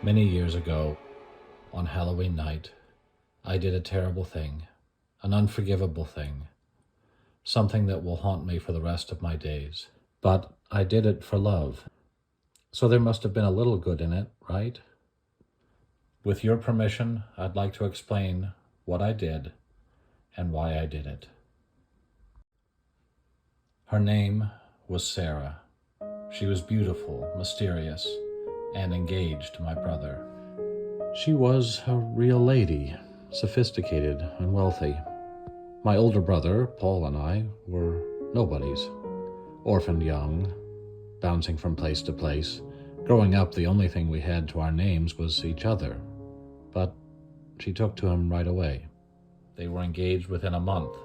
Many years ago, on Halloween night, I did a terrible thing, an unforgivable thing, something that will haunt me for the rest of my days. But I did it for love, so there must have been a little good in it, right? With your permission, I'd like to explain what I did and why I did it. Her name was Sarah. She was beautiful, mysterious, and engaged to my brother. She was a real lady, sophisticated and wealthy. My older brother, Paul, and I were nobodies, orphaned young, bouncing from place to place. Growing up, the only thing we had to our names was each other. But she took to him right away. They were engaged within a month.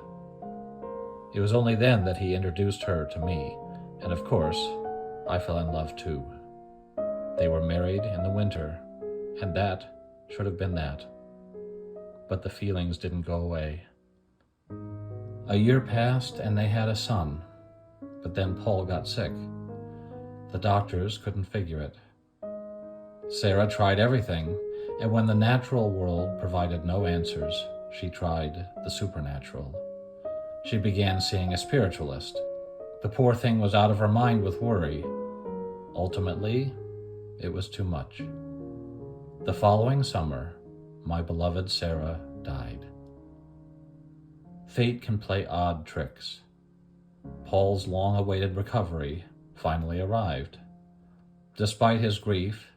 It was only then that he introduced her to me, and of course, I fell in love too. They were married in the winter, and that should have been that. But the feelings didn't go away. A year passed and they had a son, but then Paul got sick. The doctors couldn't figure it. Sarah tried everything, and when the natural world provided no answers, she tried the supernatural. She began seeing a spiritualist. The poor thing was out of her mind with worry. Ultimately, it was too much. The following summer, my beloved Sarah died. Fate can play odd tricks. Paul's long-awaited recovery finally arrived. Despite his grief,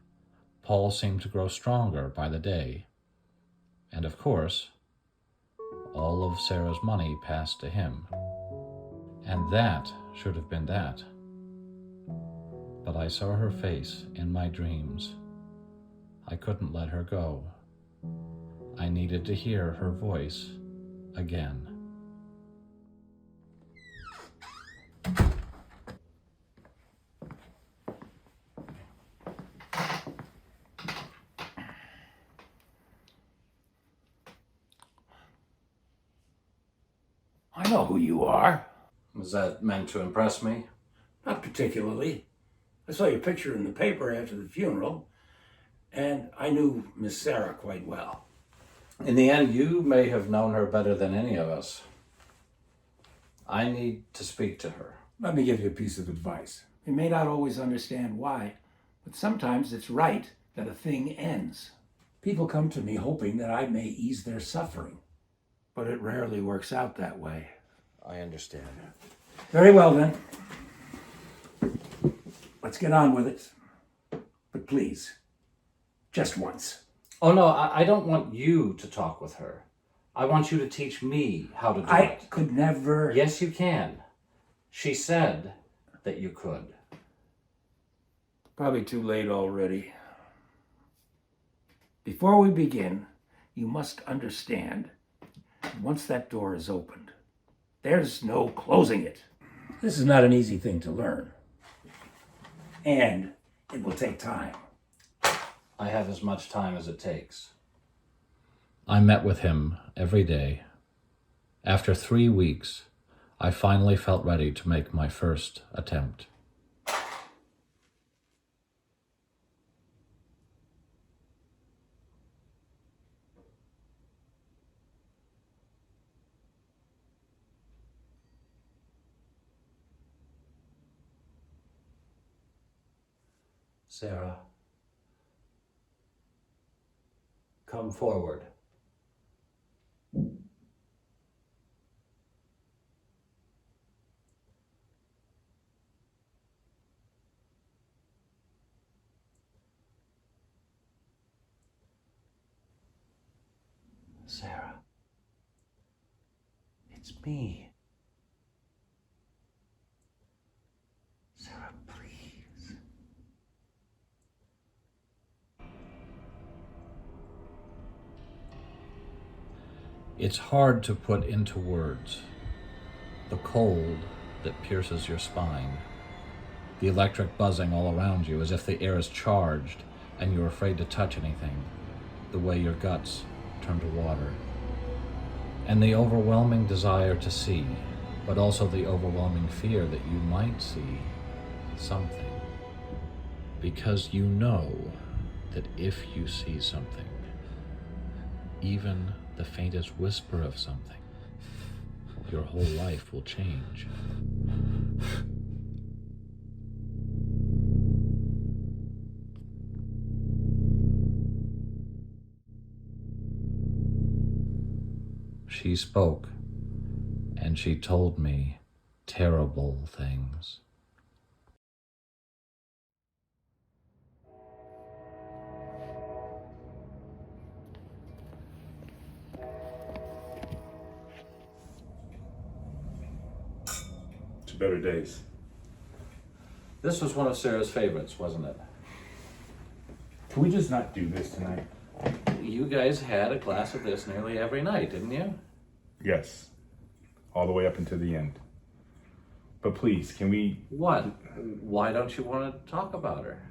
Paul seemed to grow stronger by the day. And of course, all of Sarah's money passed to him. And that should have been that. But I saw her face in my dreams. I couldn't let her go. I needed to hear her voice again. I know who you are. Was that meant to impress me? Not particularly. I saw your picture in the paper after the funeral, and I knew Miss Sarah quite well. In the end, you may have known her better than any of us. I need to speak to her. Let me give you a piece of advice. You may not always understand why, but sometimes it's right that a thing ends. People come to me hoping that I may ease their suffering, but it rarely works out that way. I understand. Very well then. Let's get on with it. But please, just once. Oh no, I don't want you to talk with her. I want you to teach me how to do I it. could never... Yes, you can. She said that you could. Probably too late already. Before we begin, you must understand, once that door is opened, there's no closing it. This is not an easy thing to learn. And it will take time. I have as much time as it takes. I met with him every day. After 3 weeks, I finally felt ready to make my first attempt. Sarah, come forward. Sarah, it's me. Sarah, please. It's hard to put into words the cold that pierces your spine, the electric buzzing all around you as if the air is charged and you're afraid to touch anything, the way your guts turn to water, and the overwhelming desire to see, but also the overwhelming fear that you might see something, because you know that if you see something, even the faintest whisper of something, your whole life will change. She spoke, and she told me terrible things. To better days. This was one of Sarah's favorites, wasn't it? Can we just not do this tonight? You guys had a glass of this nearly every night, didn't you? Yes. All the way up until the end. But please, can we... What? Why don't you want to talk about her?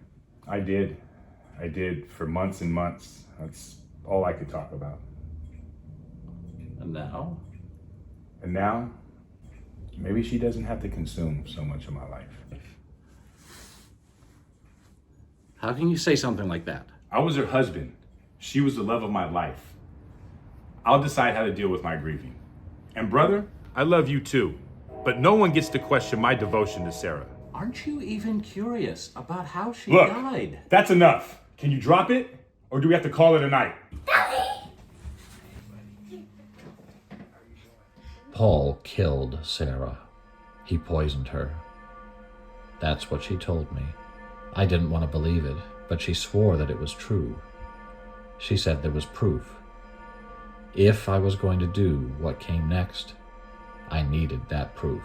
I did. I did for months and months. That's all I could talk about. And now? And now, maybe she doesn't have to consume so much of my life. How can you say something like that? I was her husband. She was the love of my life. I'll decide how to deal with my grieving. And brother, I love you too. But no one gets to question my devotion to Sarah. Aren't you even curious about how she Look, died? that's enough. Can you drop it? Or do we have to call it a night? Paul killed Sarah. He poisoned her. That's what she told me. I didn't want to believe it, but she swore that it was true. She said there was proof. If I was going to do what came next, I needed that proof.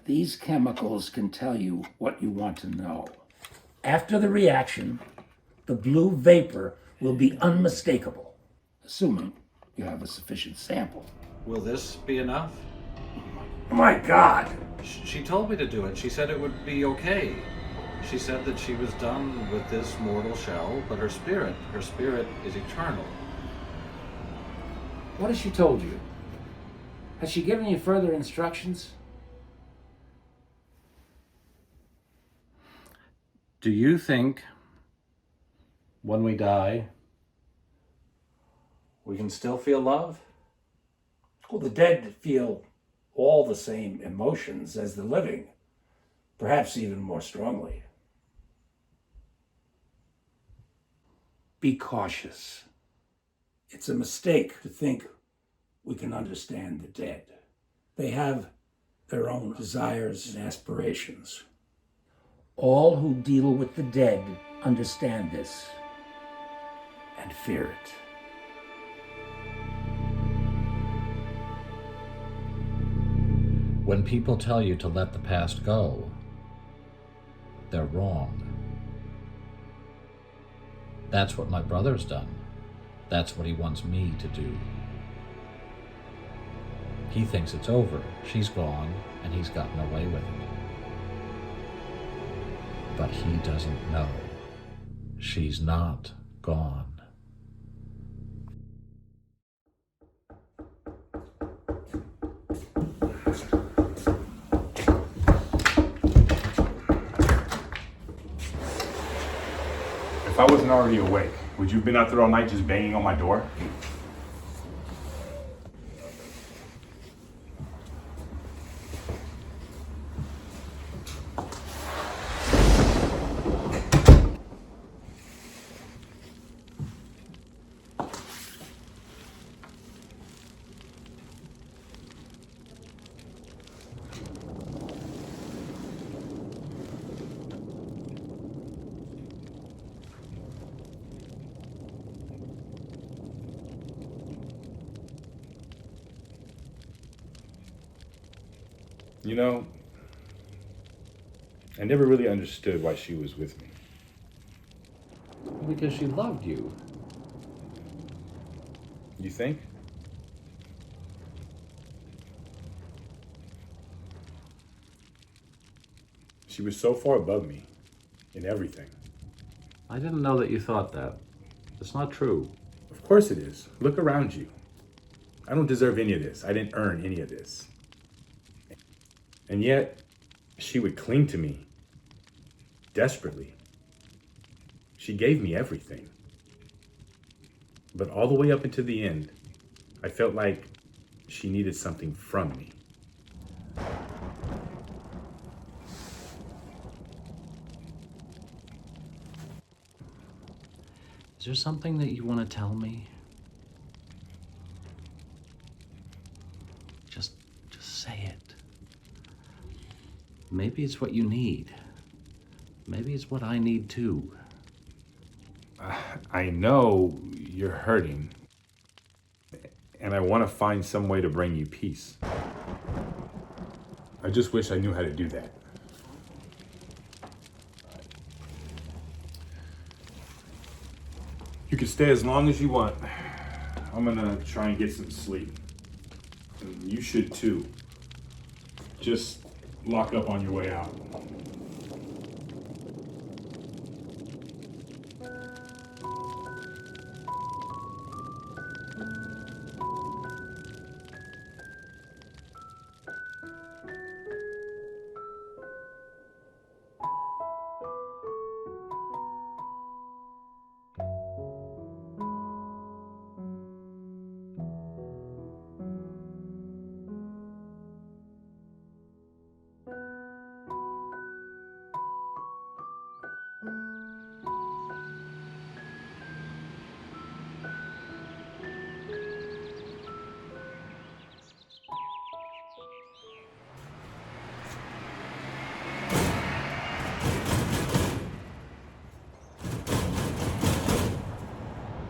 These chemicals can tell you what you want to know. After the reaction, the blue vapor will be unmistakable, assuming you have a sufficient sample. Will this be enough? My God! She told me to do it. She said it would be okay. She said that she was done with this mortal shell, but her spirit is eternal. What has she told you? Has she given you further instructions? Do you think when we die, we can still feel love? Well, the dead feel all the same emotions as the living, perhaps even more strongly. Be cautious. It's a mistake to think we can understand the dead. They have their own desires and aspirations. All who deal with the dead understand this and fear it. When people tell you to let the past go, they're wrong. That's what my brother's done. That's what he wants me to do. He thinks it's over. She's gone, and he's gotten away with it. But he doesn't know. She's not gone. If I wasn't already awake, would you have been out there all night just banging on my door? You know, I never really understood why she was with me. Because she loved you. You think? She was so far above me in everything. I didn't know that you thought that. It's not true. Of course it is. Look around you. I don't deserve any of this. I didn't earn any of this. And yet, she would cling to me desperately. She gave me everything. But all the way up until the end, I felt like she needed something from me. Is there something that you want to tell me? Just say it. Maybe it's what you need. Maybe it's what I need too. I know you're hurting, and I want to find some way to bring you peace. I just wish I knew how to do that. You can stay as long as you want. I'm gonna try and get some sleep. And you should too. Just lock up on your way out.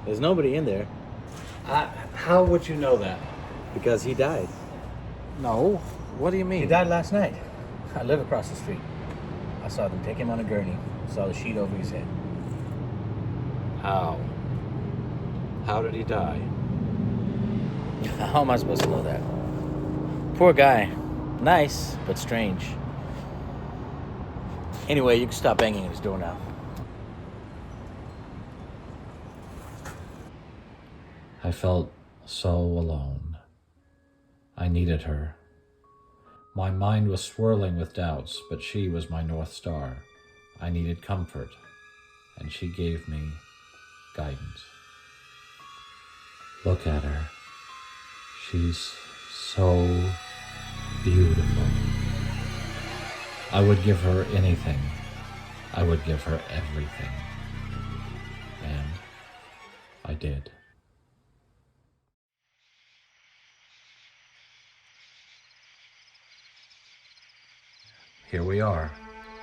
There's nobody in there How would you know that? because he died. No. What do you mean? He died last night. I live across the street. I saw them take him on a gurney. Saw the sheet over his head. How? How did he die? How am I supposed to know that? Poor guy. Nice, but strange. Anyway, you can stop banging at his door now. I felt so alone. I needed her. My mind was swirling with doubts, but she was my North Star. I needed comfort, and she gave me guidance. Look at her. She's so beautiful. I would give her anything. I would give her everything. And I did. Here we are,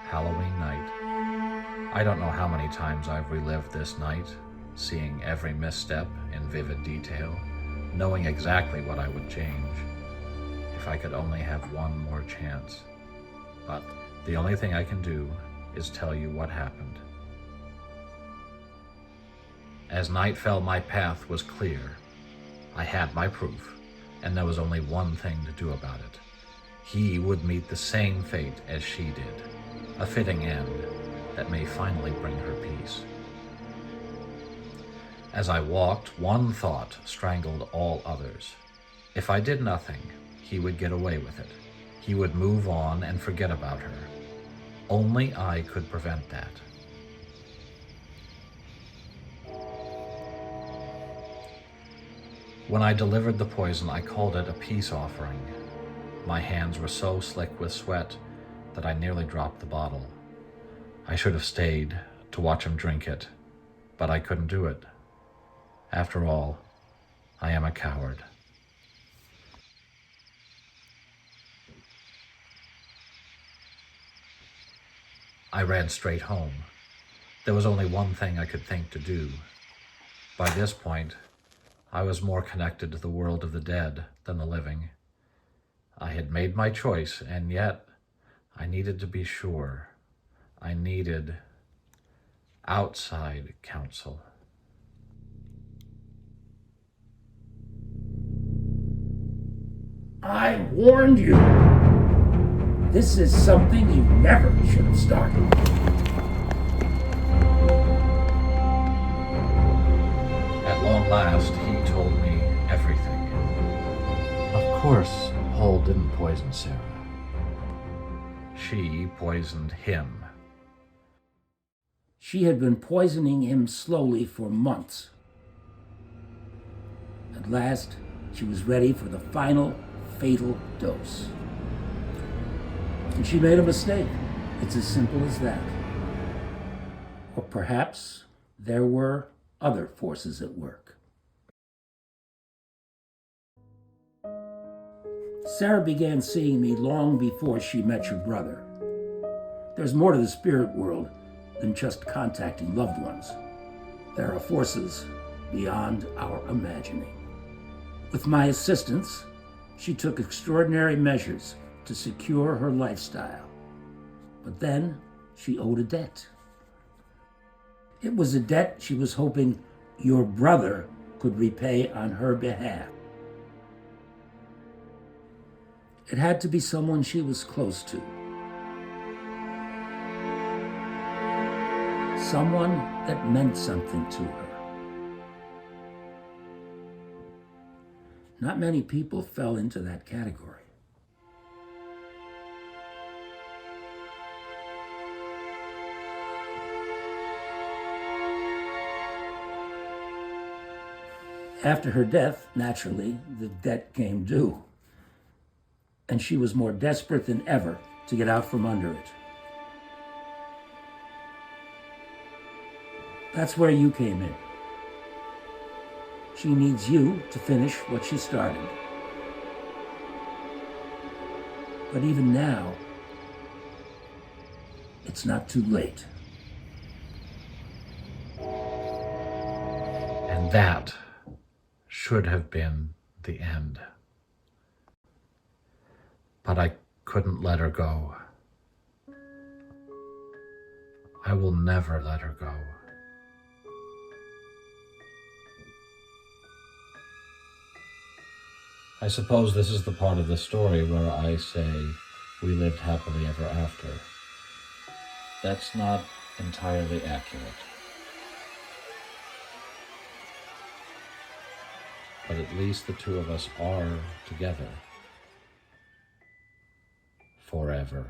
Halloween night. I don't know how many times I've relived this night, seeing every misstep in vivid detail, knowing exactly what I would change. If I could only have one more chance. But the only thing I can do is tell you what happened. As night fell, my path was clear. I had my proof, and there was only one thing to do about it. He would meet the same fate as she did, a fitting end that may finally bring her peace. As I walked, one thought strangled all others. If I did nothing, he would get away with it. He would move on and forget about her. Only I could prevent that. When I delivered the poison, I called it a peace offering. My hands were so slick with sweat that I nearly dropped the bottle. I should have stayed to watch him drink it, but I couldn't do it. After all, I am a coward. I ran straight home. There was only one thing I could think to do. By this point, I was more connected to the world of the dead than the living. I had made my choice, and yet I needed to be sure. I needed outside counsel. I warned you. This is something you never should have started. At long last, he told me everything. Of course, Paul didn't poison Sarah. She poisoned him. She had been poisoning him slowly for months. At last, she was ready for the final fatal dose. And she made a mistake. It's as simple as that. Or perhaps there were other forces at work. Sarah began seeing me long before she met your brother. There's more to the spirit world than just contacting loved ones. There are forces beyond our imagining. With my assistance, she took extraordinary measures to secure her lifestyle. But then she owed a debt. It was a debt she was hoping your brother could repay on her behalf. It had to be someone she was close to. Someone that meant something to her. Not many people fell into that category. After her death, naturally, the debt came due. And she was more desperate than ever to get out from under it. That's where you came in. She needs you to finish what she started. But even now, it's not too late. And that should have been the end. But I couldn't let her go. I will never let her go. I suppose this is the part of the story where I say we lived happily ever after. That's not entirely accurate. But at least the two of us are together. Forever.